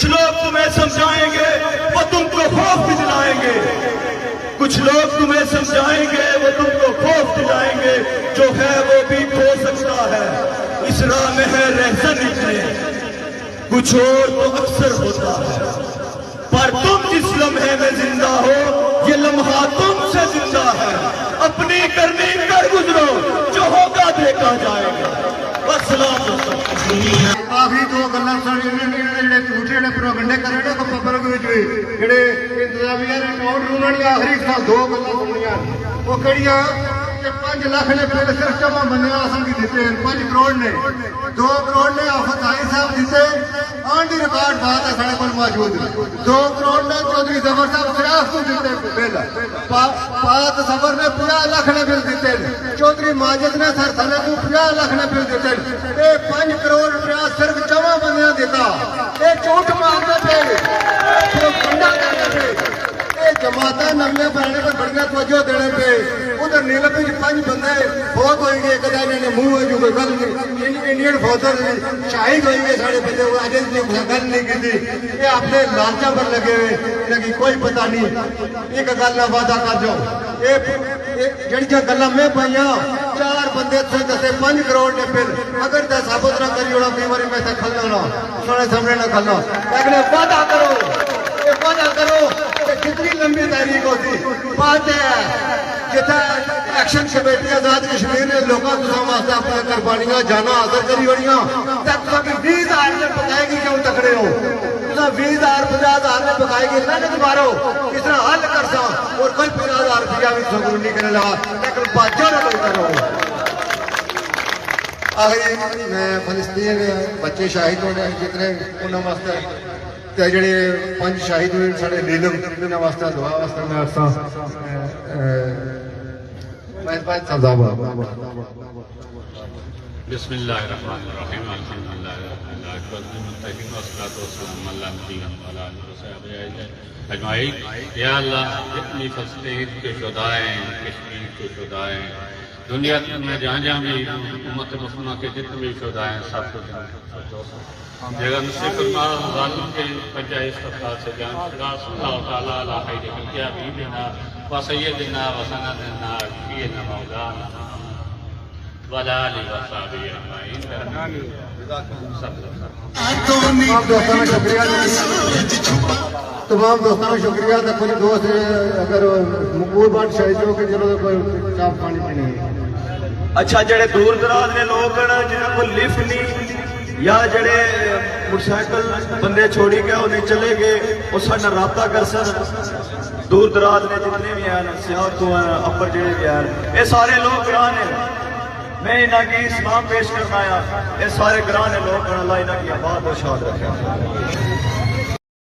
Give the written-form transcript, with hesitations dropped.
کچھ لوگ تمہیں سمجھائیں گے وہ تم کو خوف دلائیں گے، کچھ لوگ تمہیں سمجھائیں گے وہ تم کو خوف دلائیں گے، جو ہے وہ بھی کھو سکتا ہے، اس راہ میں ہے رہزن اتنے، کچھ اور تو اکثر ہوتا ہے، پر تم جس لمحے میں زندہ ہو یہ لمحہ تم سے زندہ ہے، اپنی کرنی کر گزرو جو ہوگا دیکھا جائے گا۔ والسلام کافی دو گلاں جڑے جھوٹے جڑے پروگنڈے کر رہے نے پبلک وچ وی جڑے انتظامیہ نے نوٹ رونن یا آخری دو گلاں سنیاں وہ کہڑیاں کہ 5 لاکھ نے پہلے صرف جمع بندے آسن کی دیتے ہیں، 5 کروڑ نے 2 کروڑ نے آفت آئی صاحب دیتے آن دی ریکارڈ بات ہے سارے کو موجود 2 کروڑ نے چودھری ظفر صاحب شراف کو دیتے بل، پات سفر نے 50 لاکھ نے بل دیتے، چودھری ماجد نے سر تھلے کو 50 لاکھ نے بل دیتے، یہ 5 کروڑ روپیہ صرف جمع بندیاں دیتا، یہ جھوٹ مارتے تھے، پروپگنڈا کرتے تھے، یہ جماعتیں نمے بنانے پر بڑیاں توجہ دینے پہ ادھر نیلم وچ 5 بندے فوت ہوئیں گے، کدی انہوں نے منہ جو کوئی گل نہیں، انڈین فوجر شہید ہوئیں گے سارے بندے، وہ اجے بھی گل نہیں کی، یہ اپنے لالچاں پر لگے ہوئے، انہیں کوئی پتہ نہیں، ایک گل نہ وعدہ کر جاؤ، یہ جڑیاں گلاں میں پائیاں 4 بندے تھے دسے 5 کروڑ نے بل، اگر تے ثابت نہ کری ہونا کئی باری میں تے کھلنا نہ سارے سامنے نہ کھلنا، لیکن وعدہ کرو، یہ وعدہ کرو کہ کتنی لمبی تاریخ ہوتی بات ہے جتنا ایکشن کمیٹی آزاد کشمیر نے لوگوں کو واسطے اپنے قربانیاں جانا حاضر کری ہوڑیاں تک 20,000 نے پکائے گی کیوں تکڑے ہو، 20,000 50,000 نے پکائے گی لعنت مارو کس طرح حل کر سا اور کوئی 50,000 روپیہ بھی سکون نہیں کرنے لگا، لیکن باجو نہ کوئی کرو۔ آخری میں فلسطین بچے شاہد ہونے جتنے انہوں واسطے تے جڑے 5 شاہد ہوئے سارے نیلم انہوں واسطے دعا واسطے میں عرصہ بسم اللہ الرحمن الرحیم الحمدللہ رب العالمین والصلاۃ والسلام علی نبی و علی آلہ وصحبہ اجمعین۔ یا اللہ جتنی فلسطین کے شہدائیں، کشمیر کے شہدائیں، دنیا میں جہاں جہاں بھی امت مسلمہ کے جتنے بھی شہدائیں سب کو جگہ نصیب فرما، ظالم کے پنجہ استغفار سے جان چھڑا، صلی اللہ تعالیٰ علیہ خیر خلقہ حبیبنا و سیدنا و سندنا شفیعنا مولانا وعلی آلہ و صحبہ اجمعین۔ تمام دوستوں کا شکریہ، تو کوئی دوست اگر مقبول بات شاہد ہو کہ چلو کوئی چاپ پانی پینے۔ اچھا جڑے دور دراز نے لوگ جنہوں کو لفٹ نہیں یا جڑے موٹر سائیکل بندے چھوڑی گئے انہیں چلے گئے وہ سارے رابطہ کر سن، دور دراز نے جتنے بھی ہیں سیاح تو ہیں اپر جڑے بھی ہیں یہ سارے لوگ گران ہیں، میں انہاں کی اسلام پیش کرنا ہے، یہ سارے گران لوگ اللہ انہاں کی آباد و شاد رکھے۔